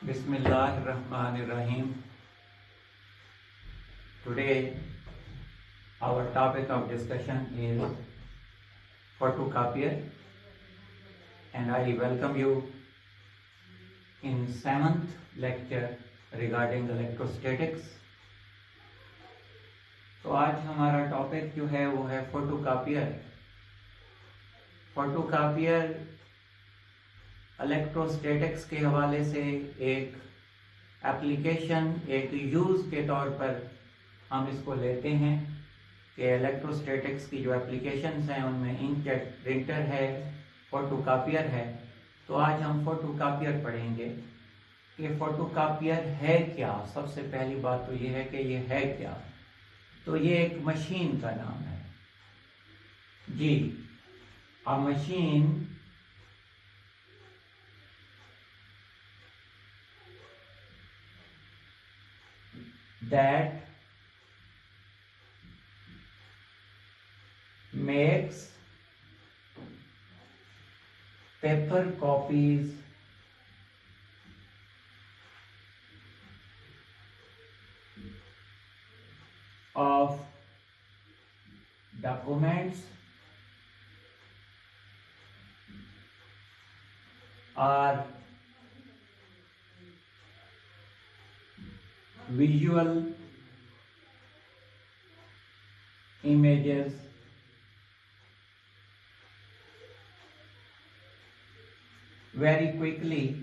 Bismillahirrahmanirrahim. Today, our topic of discussion is photocopier, and I welcome you in 7th lecture regarding electrostatics. तो आज हमारा topic जो है वो है फोटोकॉपियर. फोटोकॉपियर इलेक्ट्रोस्टैटिक्स के हवाले से एक एप्लीकेशन, एक यूज़ के तौर पर हम इसको लेते हैं कि इलेक्ट्रोस्टैटिक्स की जो एप्लीकेशंस हैं उनमें इंकजेट प्रिंटर है, फोटोकॉपियर है. तो आज हम फोटोकॉपियर पढ़ेंगे कि फोटोकॉपियर है क्या. सबसे पहली बात तो ये है कि ये है क्या. तो ये एक मशीन का नाम है जी. A machine that makes paper copies of documents or visual images very quickly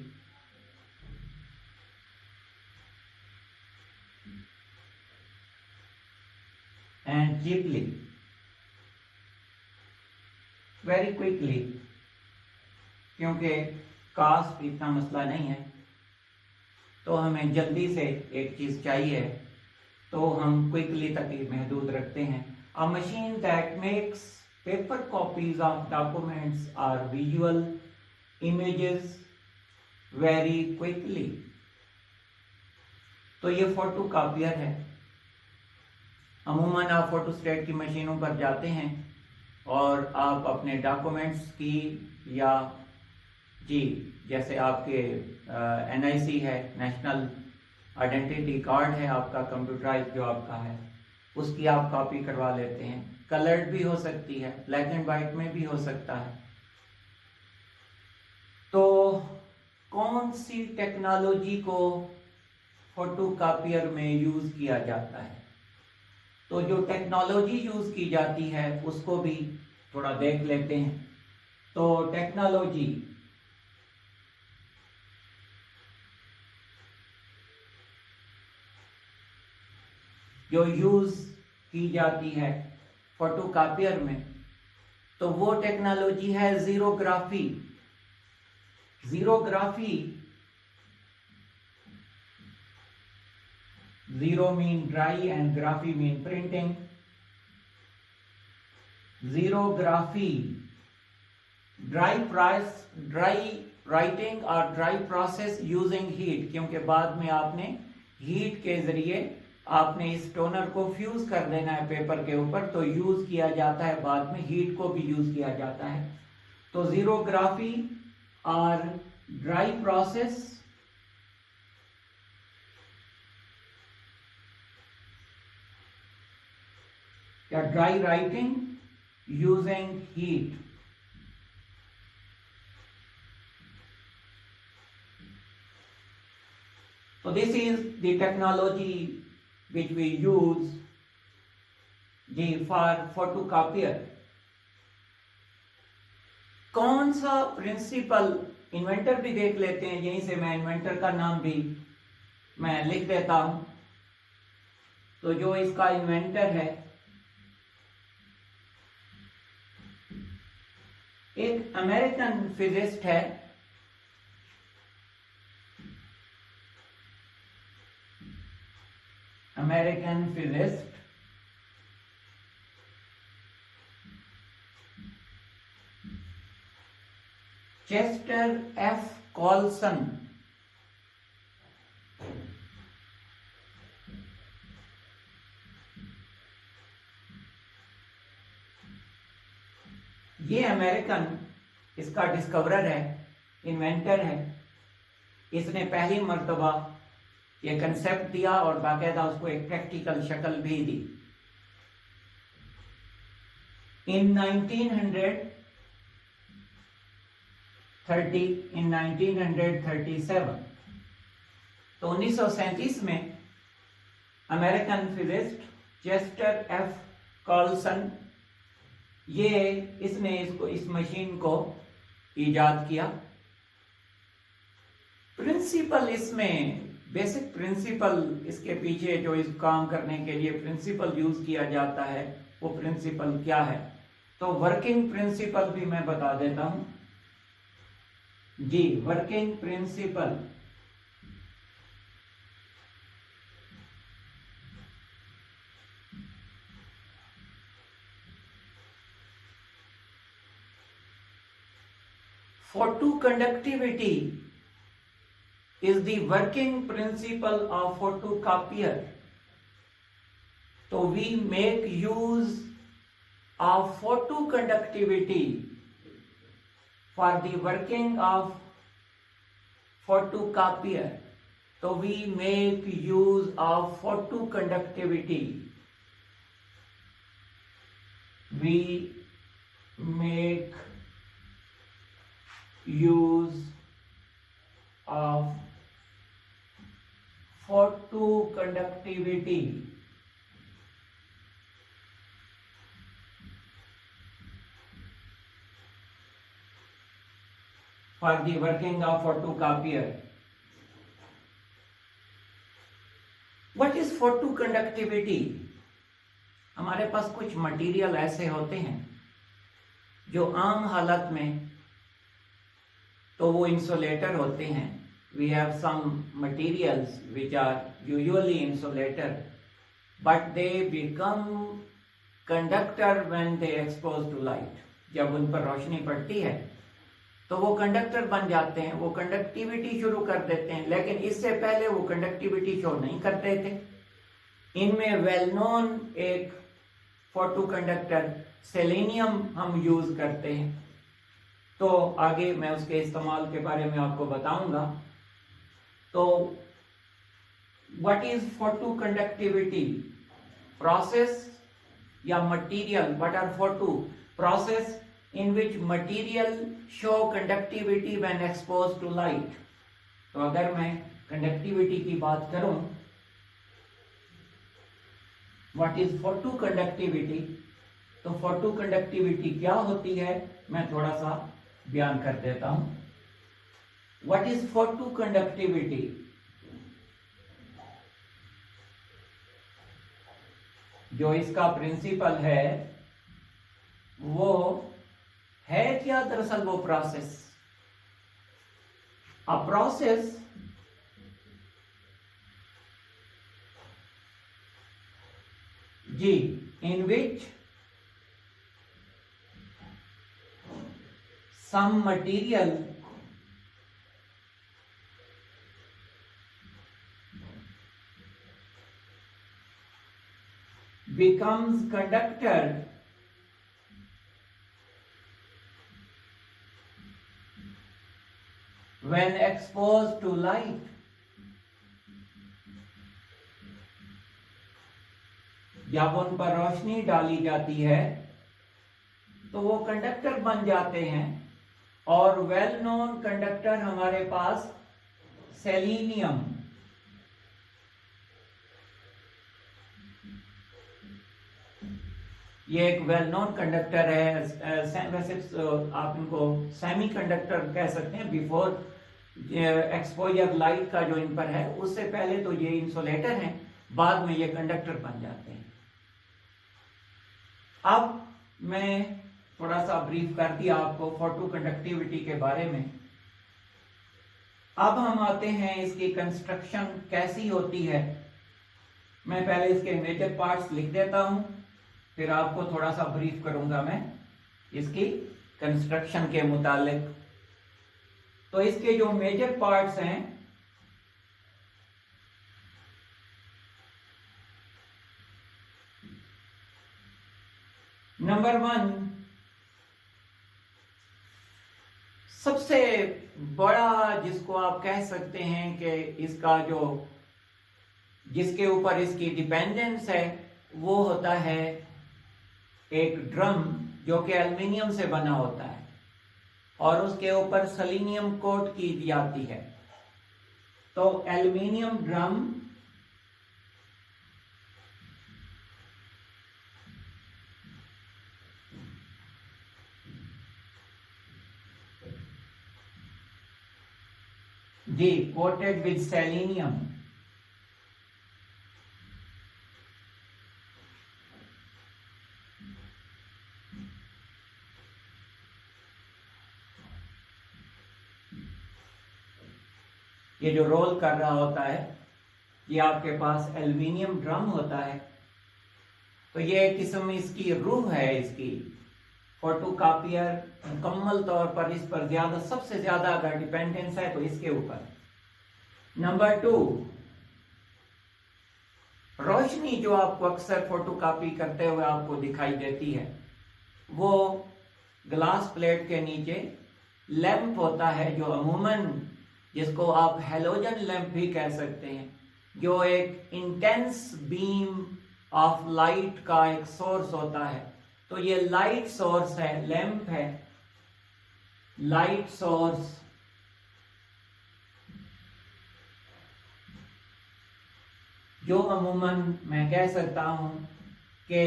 and cheaply. very quickly क्योंकि कास्ट इतना मसला नहीं है, तो हमें जल्दी से एक चीज़ चाहिए तो हम क्विकली तक ही महदूद रखते हैं. अ machine that makes paper copies of documents और विजुअल इमेजेस वेरी क्विकली. तो ये फोटोकॉपियर है. अमूमन आप फोटोस्टेट की मशीनों पर जाते हैं और आप अपने डॉक्यूमेंट्स की या जी जैसे आपके NIC है, नेशनल आइडेंटिटी कार्ड है आपका, कंप्यूटराइज जो आपका है, उसकी आप कॉपी करवा लेते हैं. कलर्ड भी हो सकती है, ब्लैक एंड वाइट में भी हो सकता है. तो कौन सी टेक्नोलॉजी को फोटोकॉपियर में यूज किया जाता है. तो जो टेक्नोलॉजी यूज की जाती है उसको भी थोड़ा देख लेते हैं. तो टेक्नोलॉजी जो यूज की जाती है फोटोकॉपियर में, तो वो टेक्नोलॉजी है xerography. Xerography, xero mean dry and graphy mean printing. Xerography dry writing और ड्राई प्रोसेस यूजिंग हीट, क्योंकि बाद में आपने हीट के जरिए आपने इस टोनर को फ्यूज कर देना है पेपर के ऊपर, तो यूज किया जाता है. बाद में हीट को भी यूज किया जाता है. तो जीरोग्राफी और ड्राई प्रोसेस या dry writing using heat. So this is the technology which we use for photocopier. कौन सा प्रिंसिपल, इन्वेंटर भी देख लेते हैं. यहीं से मैं इन्वेंटर का नाम भी मैं लिख देता हूं. तो जो इसका इन्वेंटर है, एक अमेरिकन फिजिस्ट है, American physicist Chester F. Carlson. ये अमेरिकन इसका डिस्कवरर है, इन्वेंटर है. इसने पहली मर्तबा ये कंसेप्ट दिया और बाकायदा उसको एक प्रैक्टिकल शक्ल भी दी। इन 1937 तो 1937 में American physicist Chester F Carlson इसने इस मशीन को इजाद किया। प्रिंसिपल इसमें बेसिक प्रिंसिपल इसके पीछे जो इस काम करने के लिए प्रिंसिपल यूज किया जाता है वो प्रिंसिपल क्या है, तो वर्किंग प्रिंसिपल भी मैं बता देता हूं जी। Working principle photoconductivity is the working principle of photocopier. So we make use of photoconductivity for the working of photocopier. So we make use of photoconductivity. We make use of photoconductivity for the working of photocopier. What is photoconductivity? हमारे पास कुछ material ऐसे होते हैं जो आम हालत में तो वो इंसुलेटर होते हैं। We have some materials which are usually insulator, but they become conductor when they exposed to light. जब उन पर रोशनी पड़ती है तो वो कंडक्टर बन जाते हैं, वो कंडक्टिविटी शुरू कर देते हैं, लेकिन इससे पहले वो कंडक्टिविटी शो नहीं करते थे। इनमें वेल नोन एक फोटो कंडक्टर सेलेनियम हम यूज करते हैं, तो आगे मैं उसके इस्तेमाल के बारे में आपको बताऊंगा। तो what is photoconductivity? Process या material, what are photo? Process in which material show conductivity when exposed to light. तो अगर मैं कंडक्टिविटी की बात करूं, what is photoconductivity? तो फोटोकंडक्टिविटी क्या होती है मैं थोड़ा सा बयान कर देता हूं। What is photoconductivity? जो इसका प्रिंसिपल है वो है क्या? दरअसल वो प्रोसेस, अ प्रोसेस जी in which some material becomes conductor when exposed to light. जब उन पर रोशनी डाली जाती है तो वो कंडक्टर बन जाते हैं, और वेल नोन कंडक्टर हमारे पास सेलेनियम, ये एक वेल नोन कंडक्टर है। वैसे आप इनको सेमी कंडक्टर कह सकते हैं। बिफोर एक्सपोजर लाइट का जो इन पर है उससे पहले तो ये इंसुलेटर हैं, बाद में ये कंडक्टर बन जाते हैं। अब मैं थोड़ा सा ब्रीफ कर दिया आपको फोटो कंडक्टिविटी के बारे में। अब हम आते हैं इसकी कंस्ट्रक्शन कैसी होती है। मैं पहले इसके मेजर पार्ट्स लिख देता हूं, फिर आपको थोड़ा सा ब्रीफ करूंगा मैं इसकी कंस्ट्रक्शन के मुतालिक। तो इसके जो मेजर पार्ट्स हैं, नंबर 1 सबसे बड़ा जिसको आप कह सकते हैं कि इसका जो जिसके ऊपर इसकी डिपेंडेंस है वो होता है एक ड्रम जो कि एल्युमिनियम से बना होता है और उसके ऊपर सेलेनियम कोट की जाती है। तो एल्युमिनियम ड्रम जी coated with selenium ये जो रोल कर रहा होता है ये आपके पास एल्युमिनियम ड्रम होता है। तो ये एक किस्म इसकी रूह है, इसकी फोटोकॉपियर मुकम्मल तौर पर इस पर ज्यादा सबसे ज्यादा अगर डिपेंडेंस है तो इसके ऊपर। नंबर 2, रोशनी जो आपको अक्सर फोटोकॉपी करते हुए आपको दिखाई देती है वो ग्लास प्लेट के नीचे लैंप होता है जो अमूमन जिसको आप हैलोजन लैंप भी कह सकते हैं, जो एक इंटेंस बीम ऑफ लाइट का एक सोर्स होता है। तो ये लाइट सोर्स है, लैंप है, लाइट सोर्स। जो अमूमन मैं कह सकता हूं कि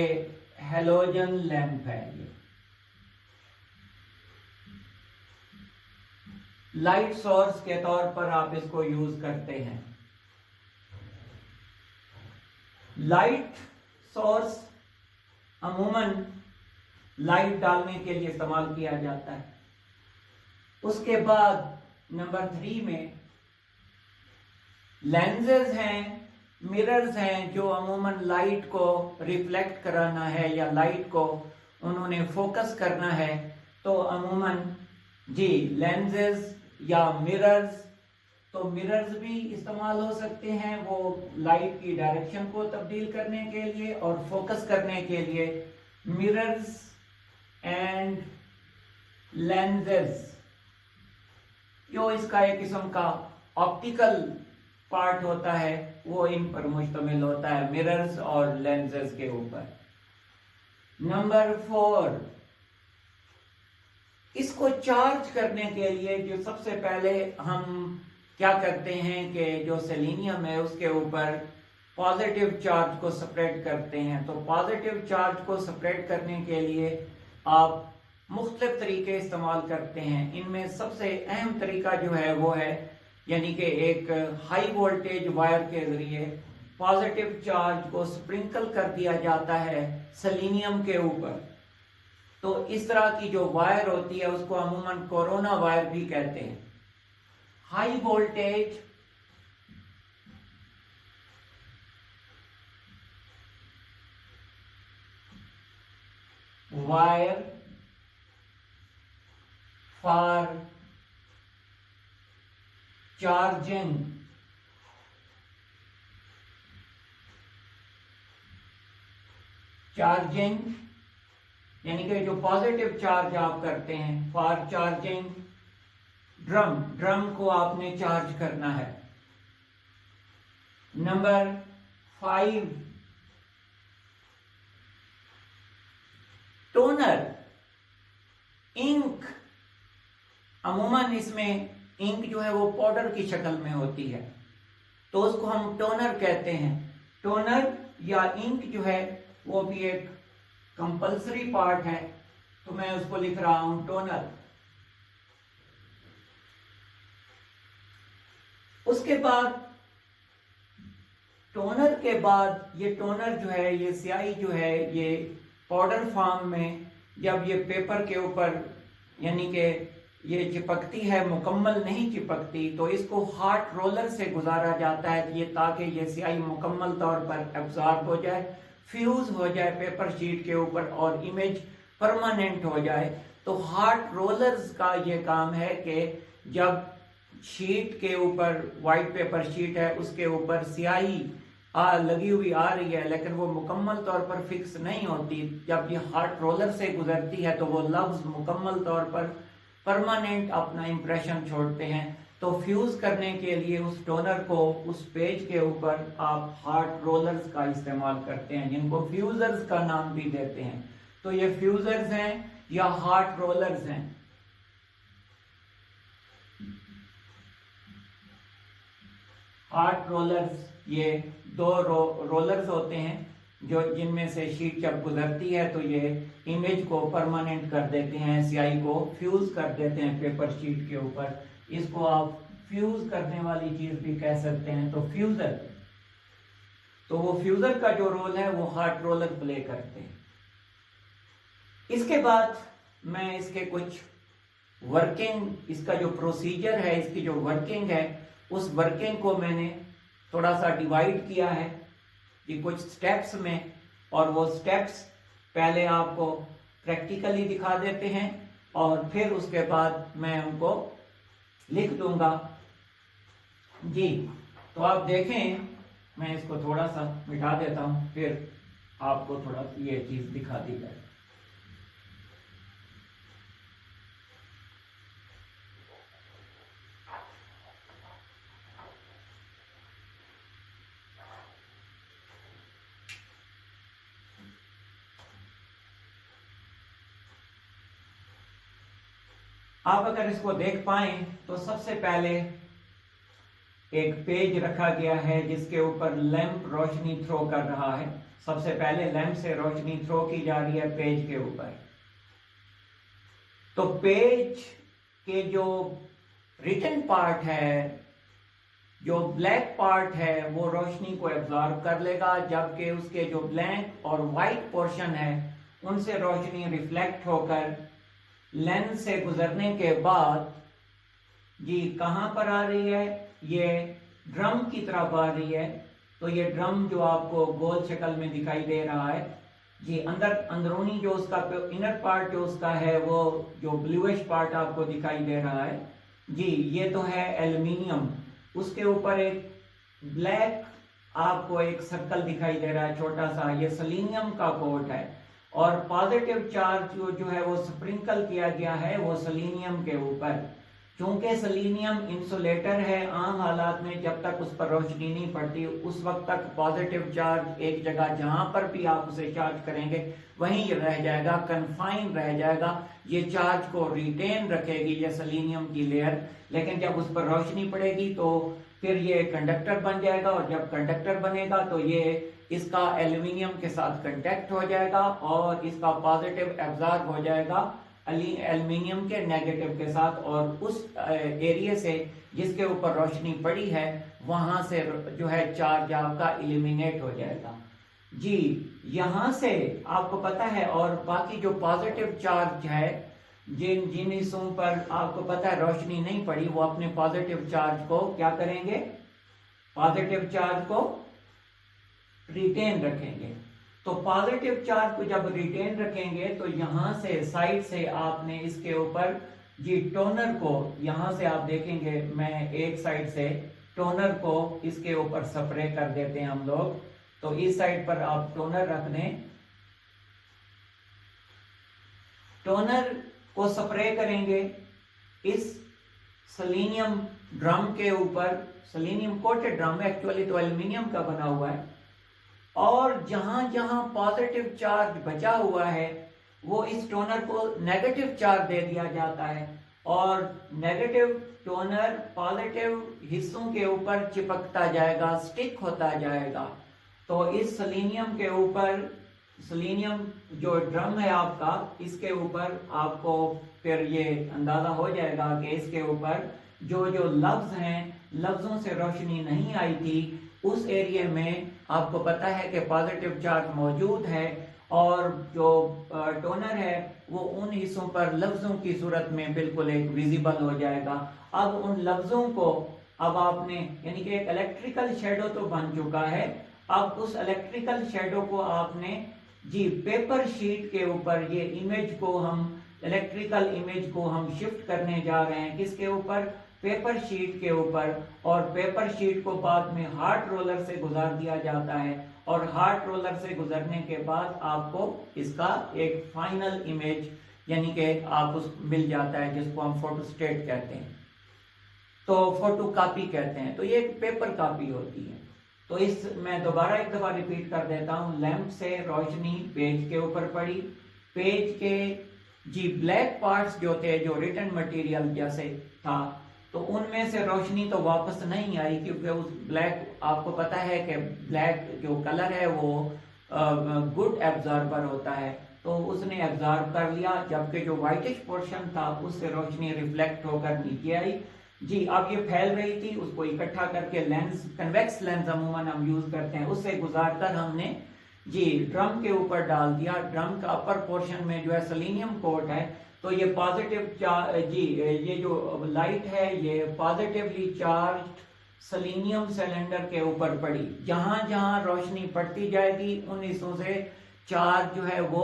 हैलोजन लैंप है। ये लाइट सोर्स के तौर पर आप इसको यूज करते हैं। लाइट सोर्स अमूमन लाइट डालने के लिए इस्तेमाल किया जाता है। उसके बाद नंबर 3 में लेंसेज हैं, मिरर्स हैं जो अमूमन लाइट को रिफ्लेक्ट कराना है या लाइट को उन्होंने फोकस करना है। तो अमूमन जी लेंसेज या मिरर्स, तो मिरर्स भी इस्तेमाल हो सकते हैं वो लाइट की डायरेक्शन को तब्दील करने के लिए और फोकस करने के लिए। मिरर्स एंड लेंसेज जो इसका एक किस्म का ऑप्टिकल पार्ट होता है वो इन पर मुश्तमिल होता है, मिरर्स और लेंसेज के ऊपर। नंबर 4, इसको चार्ज करने के लिए जो सबसे पहले हम क्या करते हैं कि जो सेलेनियम है उसके ऊपर पॉजिटिव चार्ज को सेपरेट करते हैं। तो पॉजिटिव चार्ज को सेपरेट करने के लिए आप मुख्तलिफ तरीके इस्तेमाल करते हैं। इनमें सबसे अहम तरीका जो है वो है यानी कि एक हाई वोल्टेज वायर के जरिए पॉजिटिव चार्ज को स्प्रिंकल कर दिया जाता है सेलेनियम के ऊपर। तो इस तरह की जो वायर होती है उसको अमूमन कोरोना वायर भी कहते हैं। High voltage wire for charging यानी कि जो पॉजिटिव चार्ज आप करते हैं फॉर चार्जिंग ड्रम को आपने चार्ज करना है। Number 5, toner ink. अमूमन इसमें इंक जो है वो पाउडर की शक्ल में होती है तो उसको हम टोनर कहते हैं। टोनर या इंक जो है वो भी एक कंपल्सरी पार्ट है तो मैं उसको लिख रहा हूं टोनर। उसके बाद टोनर के बाद ये टोनर जो है ये स्याही जो है ये पाउडर फॉर्म में जब ये पेपर के ऊपर यानी कि ये चिपकती है, मुकम्मल नहीं चिपकती, तो इसको हॉट रोलर से गुजारा जाता है ये ताकि ये स्याही मुकम्मल तौर पर एब्जॉर्ब हो जाए, फ्यूज हो जाए पेपर शीट के ऊपर और इमेज परमानेंट हो जाए। तो हॉट रोलर्स का ये काम है कि जब शीट के ऊपर वाइट पेपर शीट है उसके ऊपर स्याही लगी हुई आ रही है लेकिन वो मुकम्मल तौर पर फिक्स नहीं होती, जब ये हॉट रोलर से गुजरती है तो वो लफ्ज मुकम्मल तौर पर परमानेंट अपना इम्प्रेशन छोड़ते हैं। तो फ्यूज करने के लिए उस टोनर को उस पेज के ऊपर आप हार्ड रोलर्स का इस्तेमाल करते हैं, जिनको फ्यूजर्स का नाम भी देते हैं। तो ये फ्यूजर्स हैं या हार्ड रोलर्स हैं। हार्ड रोलर्स ये दो रोलर्स होते हैं जो जिनमें से शीट जब गुजरती है तो ये इमेज को परमानेंट कर देते हैं, स्याही को फ्यूज कर देते हैं पेपर शीट के ऊपर। इसको आप फ्यूज करने वाली चीज भी कह सकते हैं। तो फ्यूजर, तो वो फ्यूजर का जो रोल है वो हार्ड रोलर प्ले करते हैं। इसके बाद मैं इसके कुछ वर्किंग, इसका जो प्रोसीजर है, इसकी जो वर्किंग है, उस वर्किंग को मैंने थोड़ा सा डिवाइड किया है कि कुछ स्टेप्स में, और वो स्टेप्स पहले आपको प्रैक्टिकली दिखा देते हैं और फिर उसके बाद मैं उनको लिख दूंगा जी। तो आप देखें, मैं इसको थोड़ा सा मिटा देता हूं, फिर आपको थोड़ा ये चीज दिखा दी जाए। आप अगर इसको देख पाएं तो सबसे पहले एक पेज रखा गया है जिसके ऊपर लैंप रोशनी थ्रो कर रहा है। सबसे पहले लैंप से रोशनी थ्रो की जा रही है पेज के ऊपर। तो पेज के जो रिटन पार्ट है, जो ब्लैक पार्ट है, वो रोशनी को एब्जॉर्ब कर लेगा, जबकि उसके जो ब्लैक और वाइट पोर्शन है उनसे रोशनी रिफ्लेक्ट होकर लेंस से गुजरने के बाद जी कहां पर आ रही है, ये ड्रम की तरफ आ रही है। तो ये ड्रम जो आपको गोल शक्ल में दिखाई दे रहा है जी, अंदरूनी जो उसका इनर पार्ट जो उसका है, वो जो ब्लूइश पार्ट आपको दिखाई दे रहा है जी, ये तो है एल्युमिनियम। उसके ऊपर एक ब्लैक आपको एक सर्कल दिखाई दे रहा है छोटा सा, ये सेलेनियम का कोट है। और पॉजिटिव चार्ज जो है वो स्प्रिंकल किया गया है वो सेलेनियम के ऊपर। चूंकि सेलेनियम इंसुलेटर है, आम हालात में जब तक उस पर रोशनी नहीं पड़ती उस वक्त तक पॉजिटिव चार्ज एक जगह जहां पर भी आप उसे चार्ज करेंगे वहीं रह जाएगा, कन्फाइन रह जाएगा। ये चार्ज को रिटेन रखेगी ये सेलेनियम की लेयर, लेकिन जब उस पर रोशनी पड़ेगी तो फिर ये कंडक्टर बन जाएगा, और जब कंडक्टर बनेगा तो ये इसका एल्युमिनियम के साथ कांटेक्ट हो जाएगा और इसका पॉजिटिव एब्जॉर्ब हो जाएगा एल्युमिनियम के नेगेटिव के साथ, और उस एरिया से जिसके ऊपर रोशनी पड़ी है वहां से जो है चार्ज आपका इलिमिनेट हो जाएगा जी। यहां से आपको पता है, और बाकी जो पॉजिटिव चार्ज है जिन जिन हिस्सों पर आपको पता है रोशनी नहीं पड़ी, वो अपने पॉजिटिव चार्ज को क्या करेंगे, पॉजिटिव चार्ज को रिटेन रखेंगे। तो पॉजिटिव चार्ज को जब रिटेन रखेंगे तो यहां से साइड से आपने इसके ऊपर जी टोनर को, यहां से आप देखेंगे मैं एक साइड से टोनर को इसके ऊपर स्प्रे कर देते हैं हम लोग। तो इस साइड पर आप टोनर रख दें, टोनर को स्प्रे करेंगे इस सेलेनियम ड्रम के ऊपर। सेलेनियम कोटेड ड्रम एक्चुअली तो एल्युमिनियम का बना हुआ है, और जहां जहां पॉजिटिव चार्ज बचा हुआ है वो इस टोनर को नेगेटिव चार्ज दे दिया जाता है, और नेगेटिव टोनर पॉजिटिव हिस्सों के ऊपर चिपकता जाएगा, स्टिक होता जाएगा। तो इस सेलेनियम के ऊपर, सेलेनियम जो ड्रम है आपका, इसके ऊपर आपको फिर ये अंदाजा हो जाएगा कि इसके ऊपर जो जो लफ्ज हैं, लफ्जों से रोशनी नहीं आई थी, उस एरिया में आपको पता है कि पॉजिटिव चार्ज मौजूद है, और जो टोनर है वो उन हिस्सों पर लफ्जों की सूरत में बिल्कुल एक विजिबल हो जाएगा। अब उन लफ्जों को अब आपने, यानी कि एक इलेक्ट्रिकल शेडो तो बन चुका है, अब उस इलेक्ट्रिकल शेडो को आपने जी पेपर शीट के ऊपर, ये इमेज को हम, इलेक्ट्रिकल इमेज को हम शिफ्ट करने जा रहे हैं किसके ऊपर, पेपर शीट के ऊपर। और पेपर शीट को बाद में हार्ड रोलर से गुजार दिया जाता है, और हार्ड रोलर से गुजरने के बाद आपको इसका एक फाइनल इमेज यानी कि आप उस मिल जाता है जिसको हम फोटोस्टेट कहते हैं, तो फोटो कापी कहते हैं। तो ये एक पेपर कापी होती है। तो इस मैं दोबारा एक दफा रिपीट कर देता हूँ। लैंप से रोशनी पेज के ऊपर पड़ी, पेज के जी ब्लैक पार्ट्स जो थे, जो रिटन मटेरियल जैसे था, तो उनमें से रोशनी तो वापस नहीं आई, क्योंकि उस ब्लैक, आपको पता है कि ब्लैक जो कलर है वो गुड एब्जॉर्बर होता है, तो उसने एब्जॉर्ब कर लिया, जबकि जो व्हाइटिश पोर्शन था उससे रोशनी रिफ्लेक्ट होकर नीचे आई। जी अब ये फैल रही थी, उसको इकट्ठा करके लेंस, कन्वेक्स लेंस अमूमन हम यूज करते हैं, उससे गुजारकर हमने जी ड्रम के ऊपर डाल दिया। ड्रम का अपर पोर्शन में जो है सेलेनियम कोट है, तो ये पॉजिटिव जी ये जो लाइट है ये पॉजिटिवली चार्ज सेलेनियम सिलेंडर के ऊपर पड़ी। जहां जहां रोशनी पड़ती जाएगी उन हिस्सों से चार्ज जो है वो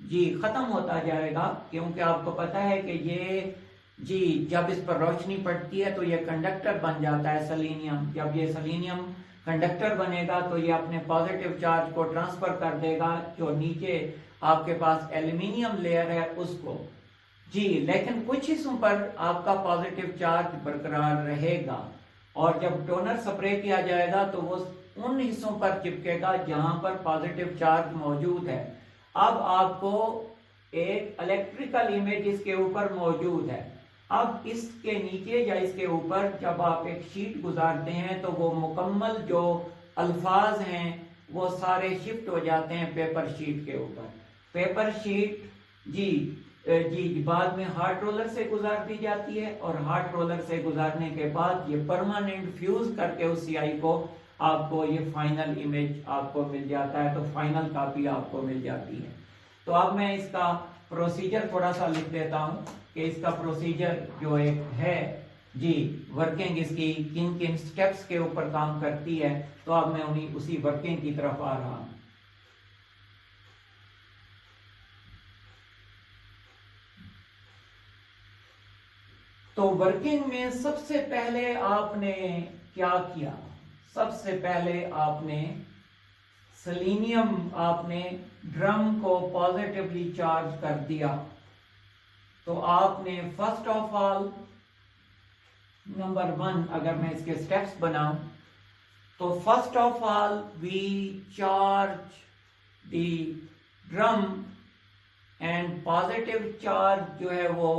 जी खत्म होता जाएगा, क्योंकि आपको पता है कि ये जी जब इस पर रोशनी पड़ती है तो ये कंडक्टर बन जाता है सेलेनियम। जब ये सेलेनियम कंडक्टर बनेगा तो ये अपने पॉजिटिव चार्ज को ट्रांसफर कर देगा जो नीचे आपके पास एल्यूमिनियम लेयर है उसको। जी लेकिन कुछ हिस्सों पर आपका पॉजिटिव चार्ज बरकरार रहेगा, और जब टोनर स्प्रे किया जाएगा तो वो उन हिस्सों पर चिपकेगा जहां पर पॉजिटिव चार्ज मौजूद है। अब आपको एक इलेक्ट्रिकल इमेज इसके ऊपर मौजूद है। अब इसके नीचे या इसके ऊपर जब आप एक शीट गुजारते हैं तो वो मुकम्मल जो अल्फाज हैं वो सारे शिफ्ट हो जाते हैं पेपर शीट के ऊपर। पेपर शीट जी जी बाद में हार्ड रोलर से गुजार दी जाती है, और हार्ड रोलर से गुजारने के बाद ये परमानेंट फ्यूज करके उस सियाही को आपको ये फाइनल इमेज आपको मिल जाता है, तो फाइनल कॉपी आपको मिल जाती है। तो अब मैं इसका प्रोसीजर थोड़ा सा लिख देता हूँ कि इसका प्रोसीजर जो एक है जी वर्किंग इसकी किन किन स्टेप्स के ऊपर काम करती है। तो अब मैं उसी वर्किंग की तरफ आ रहा हूँ। तो वर्किंग में सबसे पहले आपने क्या किया? सबसे पहले आपने सेलेनियम, आपने ड्रम को पॉजिटिवली चार्ज कर दिया। तो आपने फर्स्ट ऑफ ऑल नंबर 1 अगर मैं इसके स्टेप्स बनाऊं तो first of all we charge the drum and positive charge जो है वो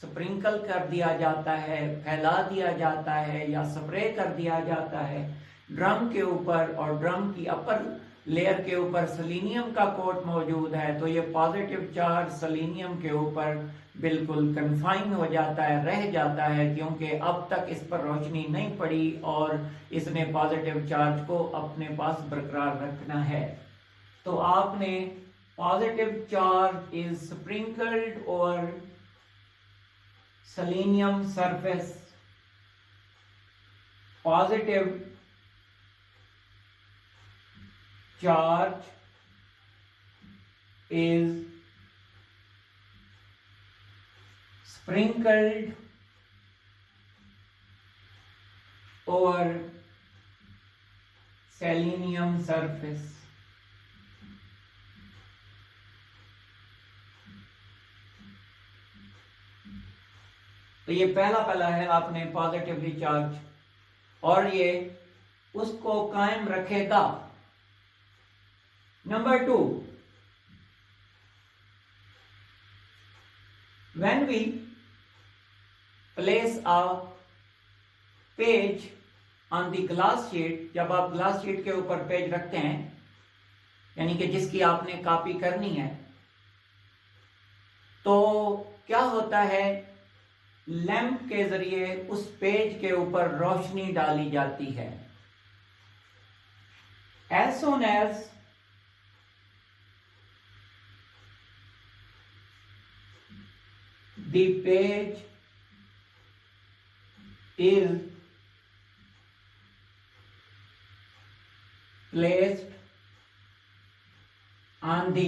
स्प्रिंकल कर दिया जाता है, फैला दिया जाता है या स्प्रे कर दिया जाता है ड्रम के ऊपर, और ड्रम की अपर लेयर के ऊपर सेलेनियम का कोट मौजूद है। तो ये पॉजिटिव चार्ज सेलेनियम के ऊपर बिल्कुल कन्फाइन हो जाता है, रह जाता है, क्योंकि अब तक इस पर रोशनी नहीं पड़ी और इसने पॉजिटिव चार्ज को अपने पास बरकरार रखना है। तो आपने पॉजिटिव चार्ज इज स्प्रिंकल्ड और selenium surface, positive charge is sprinkled over selenium surface। तो ये पहला है आपने पॉजिटिवली चार्ज, और ये उसको कायम रखेगा। Number 2, when we place a page on the glass sheet, जब आप ग्लास शीट के ऊपर पेज रखते हैं यानी कि जिसकी आपने कॉपी करनी है, तो क्या होता है, लैंप के जरिए उस पेज के ऊपर रोशनी डाली जाती है। As soon as the page is placed on the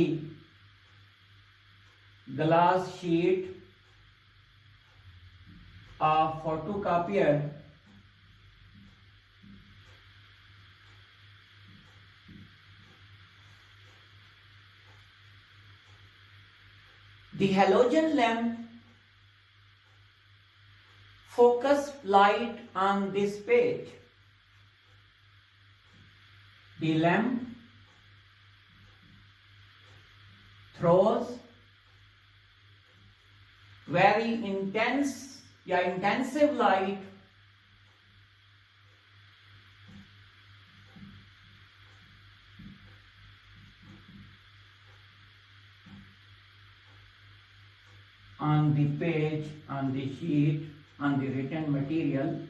glass sheet, a photocopier The halogen lamp focus light on this page. The lamp throws very intensive light on the page, on the sheet, on the written material.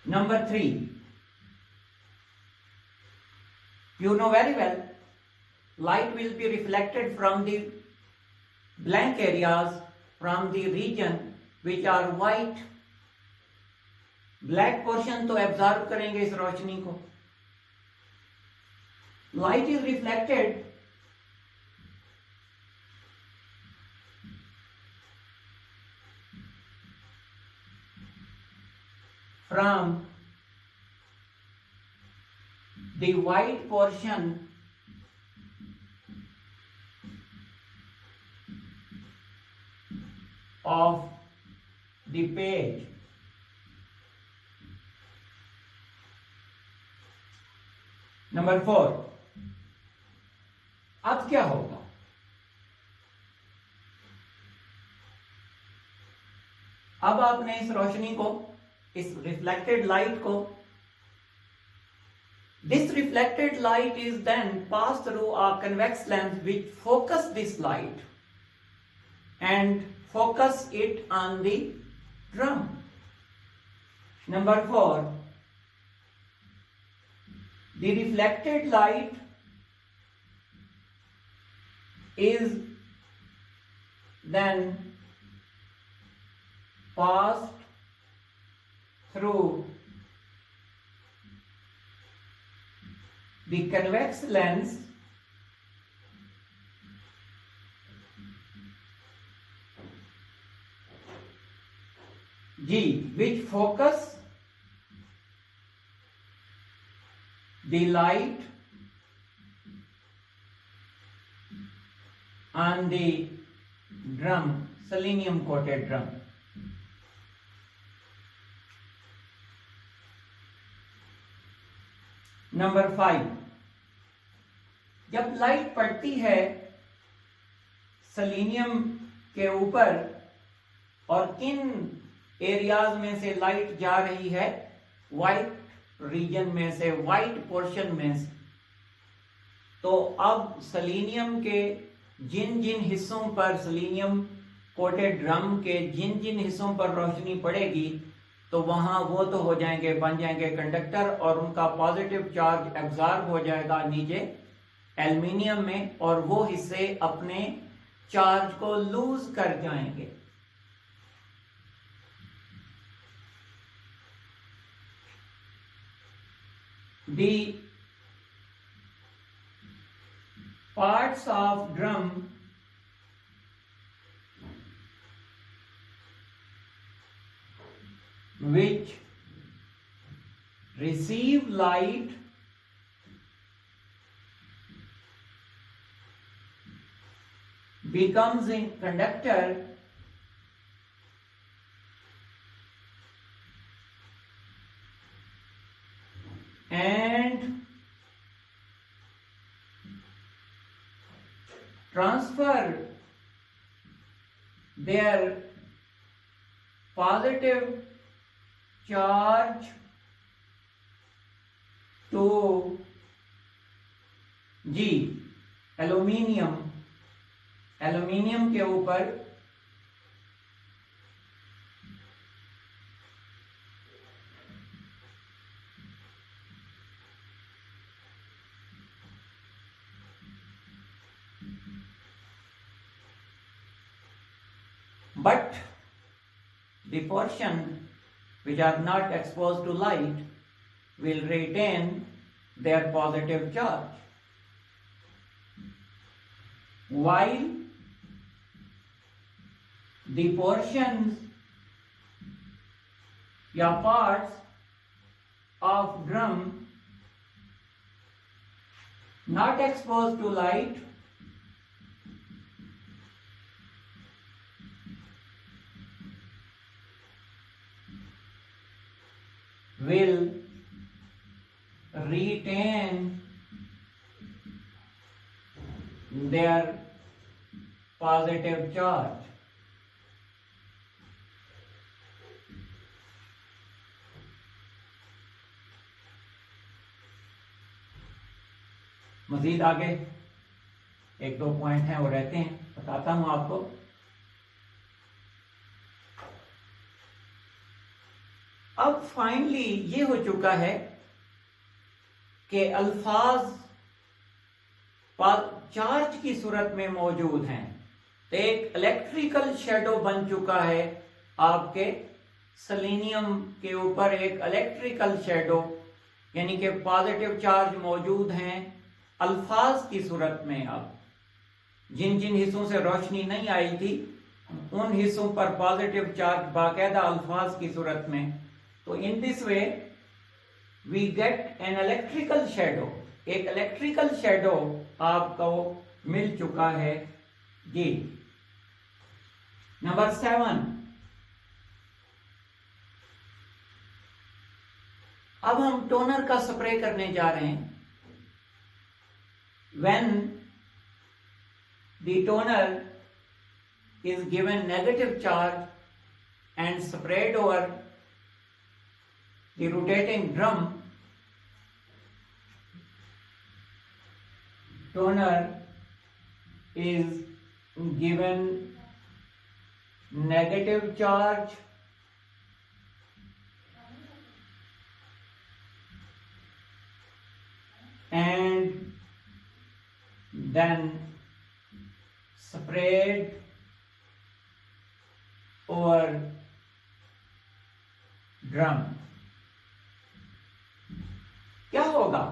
Number 3, you know very well, light will be reflected from the blank areas, from the region which are white. Black portion तो absorb करेंगे इस रोशनी को. Light is reflected from the white portion of the page. Number 4, अब क्या होगा? अब आपने इस रोशनी को, इस reflected light को, this reflected light is then passed through a convex lens which focus this light and focus it on the drum. Number 4, the reflected light is then passed through the convex lens G, which focus the light on the drum, selenium coated drum. Number 5, जब light पड़ती है selenium के ऊपर और किन areas में से light जा रही है, वाइट रीजन में से, वाइट पोर्शन में से, तो अब सेलेनियम के जिन जिन हिस्सों पर, सेलेनियम कोटेड ड्रम के जिन जिन हिस्सों पर रोशनी पड़ेगी तो वहां वो तो हो जाएंगे, बन जाएंगे कंडक्टर और उनका पॉजिटिव चार्ज एब्जॉर्ब हो जाएगा नीचे एल्युमिनियम में और वो हिस्से अपने चार्ज को लूज कर जाएंगे. The parts of drum which receive light becomes a conductor and transfer their positive charge to G, aluminium के ऊपर but the portion which are not exposed to light will retain their positive charge, while the portions या parts of drum not exposed to light, will retain their positive charge. मजीद आगे एक दो point हैं वो रहते हैं, बताता हूं आपको। अब फाइनली ये हो चुका है कि अल्फाज चार्ज की सूरत में मौजूद हैं, तो एक इलेक्ट्रिकल शेडो बन चुका है आपके सेलेनियम के ऊपर, एक इलेक्ट्रिकल शेडो, यानी कि पॉजिटिव चार्ज मौजूद हैं अल्फाज की सूरत में। अब जिन जिन हिस्सों से रोशनी नहीं आई थी उन हिस्सों पर पॉजिटिव चार्ज बाकायदा अल्फाज की सूरत में। तो in this way we get an electrical shadow, एक इलेक्ट्रिकल शेडो आपको मिल चुका है जी। नंबर 7, अब हम टोनर का स्प्रे करने जा रहे हैं। When the toner is given negative charge and sprayed over the rotating drum, toner is given negative charge and then sprayed over drum। क्या होगा?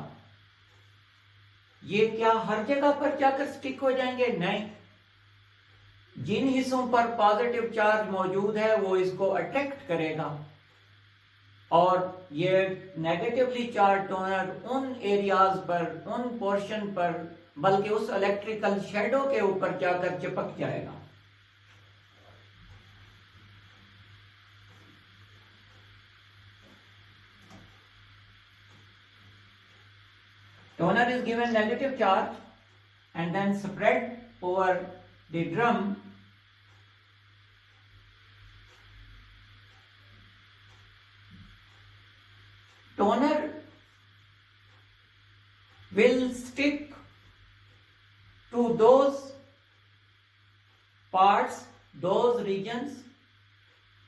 ये क्या हर जगह पर जाकर स्टिक हो जाएंगे? नहीं, जिन हिस्सों पर पॉजिटिव चार्ज मौजूद है वो इसको अट्रैक्ट करेगा और ये नेगेटिवली चार्ज टोनर उन एरियाज पर, उन पोर्शन पर, बल्कि उस इलेक्ट्रिकल शेडो के ऊपर जाकर चिपक जाएगा। Toner is given negative charge and then spread over the drum. Toner will stick to those parts, those regions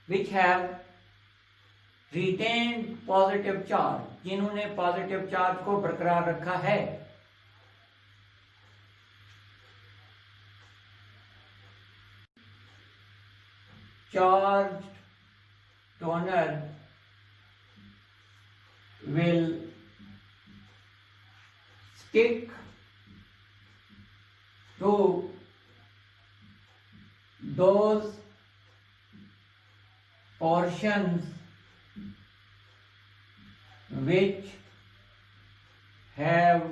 which have retained positive charge, जिन्होंने पॉजिटिव चार्ज को बरकरार रखा है। Charged toner will stick to those portions which have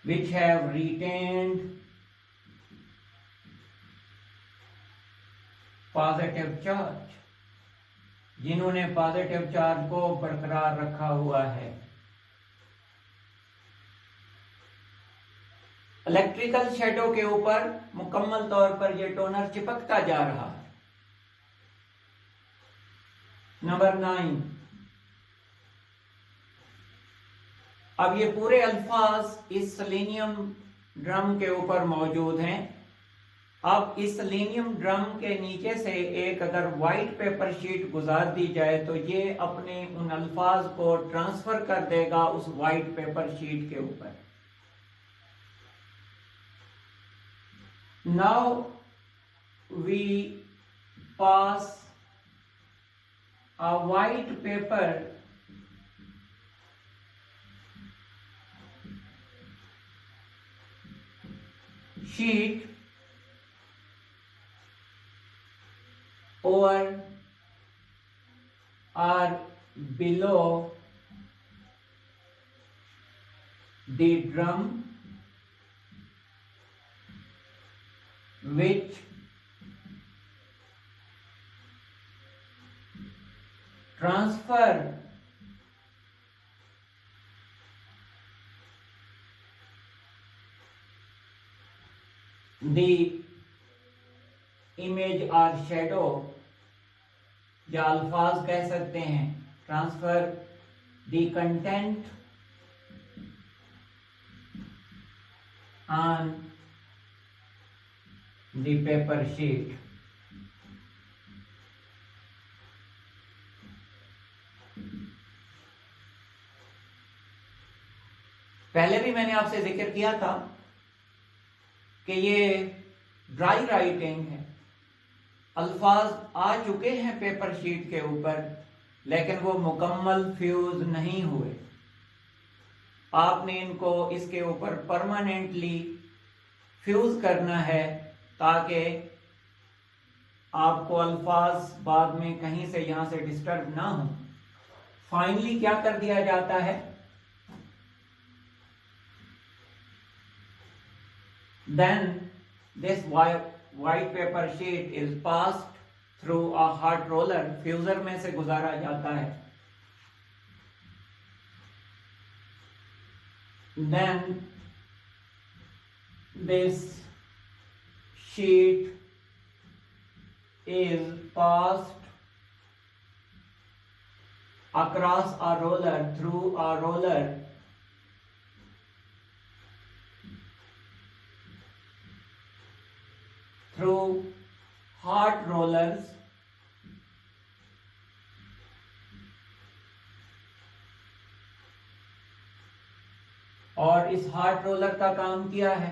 retained positive charge, जिन्होंने positive charge को बरकरार रखा हुआ है। इलेक्ट्रिकल शेडो के ऊपर मुकम्मल तौर पर यह टोनर चिपकता जा रहा है। नंबर 9, अब ये पूरे अल्फाज इस सेलेनियम ड्रम के ऊपर मौजूद हैं। अब इस सेलेनियम ड्रम के नीचे से एक अगर वाइट पेपर शीट गुजार दी जाए तो ये अपने उन अल्फाज को ट्रांसफर कर देगा उस वाइट पेपर शीट के ऊपर। Now we pass a white paper sheet over or below the drum which transfer the image or shadow, या अल्फाज कह सकते हैं, transfer the content on the paper sheet. पहले भी मैंने आपसे जिक्र किया था कि ये ड्राई राइटिंग है, अल्फाज आ चुके हैं पेपर शीट के ऊपर लेकिन वो मुकम्मल फ्यूज नहीं हुए। आपने इनको इसके ऊपर परमानेंटली फ्यूज करना है ताकि आपको अल्फाज बाद में कहीं से यहां से डिस्टर्ब ना हो। फाइनली क्या कर दिया जाता है, then this white paper sheet is passed through a hot roller, फ्यूजर में से गुजारा जाता है। Then this sheet is passed across a roller, through a roller, through hot rollers, और इस हॉट रोलर का काम किया है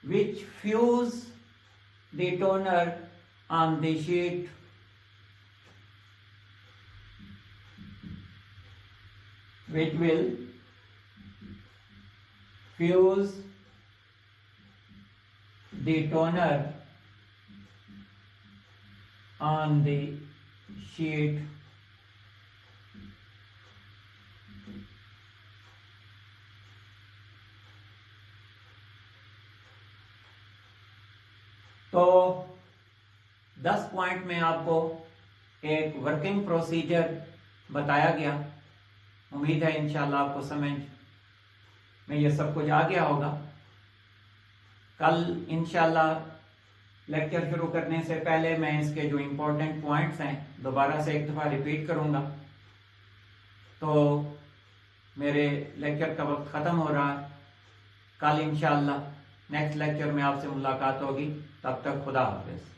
which fuse the toner on the sheet, which will fuse the toner on the sheet तो 10 point में आपको एक वर्किंग प्रोसीजर बताया गया। उम्मीद है इंशाल्लाह आपको समझ में ये सब कुछ आ गया होगा। कल इंशाल्लाह लेक्चर शुरू करने से पहले मैं इसके जो इम्पोर्टेंट पॉइंट्स हैं दोबारा से एक दफ़ा रिपीट करूँगा। तो मेरे लेक्चर का वक्त ख़त्म हो रहा है। कल इंशाल्लाह नेक्स्ट लेक्चर में आपसे मुलाकात होगी। तब तक खुदा हाफिज़।